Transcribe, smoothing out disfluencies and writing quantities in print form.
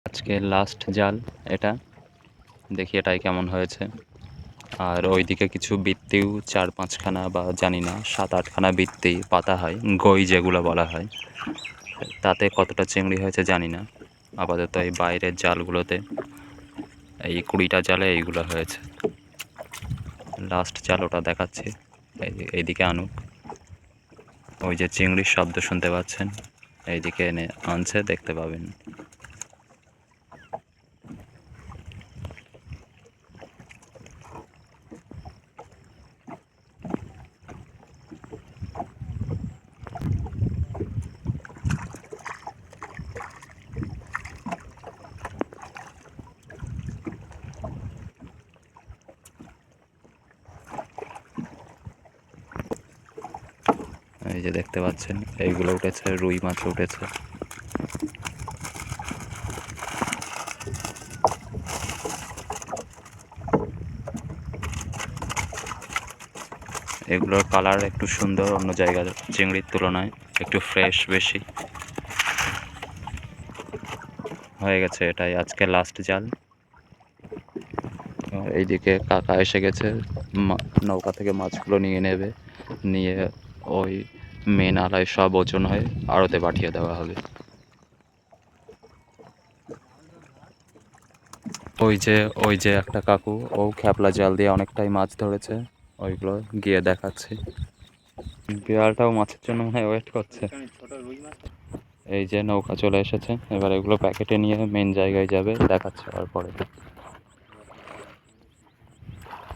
আজকে লাস্ট জাল এটা, দেখি এটাই কেমন হয়েছে। আর ওইদিকে কিছু বৃত্তিও 4-5খানা বা জানি না 7-8খানা বৃত্তি পাতা হয়, গই যেগুলো বলা হয়। তাতে কতটা চিংড়ি হয়েছে জানি না। আপাতত এই বাইরের জালগুলোতে এই 20টা জালে এইগুলো হয়েছে। লাস্ট জাল ওটা দেখাচ্ছি, এইদিকে আনুক। ওই যে চিংড়ির শব্দ শুনতে পাচ্ছেন, এইদিকে এনে আনছে, দেখতে পাবেন। এই যে দেখতে পাচ্ছেন, এইগুলো উঠেছে, রুই মাছ উঠেছে। এগুলোর কালার একটু সুন্দর, অন্য জায়গার চিংড়ির তুলনায় একটু ফ্রেশ বেশি হয়ে গেছে। এটাই আজকে লাস্ট জাল। এইদিকে কাকা এসে গেছে, নৌকা থেকে মাছগুলো নিয়ে নেবে, নিয়ে ওই মেন আলায় সব ওজন হয়ে আড়তে পাঠিয়ে দেওয়া হবে। ওই যে একটা কাকু, ও খ্যাপলা জাল দিয়ে অনেকটাই মাছ ধরেছে, ওইগুলো গিয়ে দেখাচ্ছি। বিড়ালটাও মাছের জন্য মনে হয় ওয়েট করছে। এই যে নৌকা চলে এসেছে, এবার এগুলো প্যাকেটে নিয়ে মেন জায়গায় যাবে, দেখাচ্ছে আর পরে।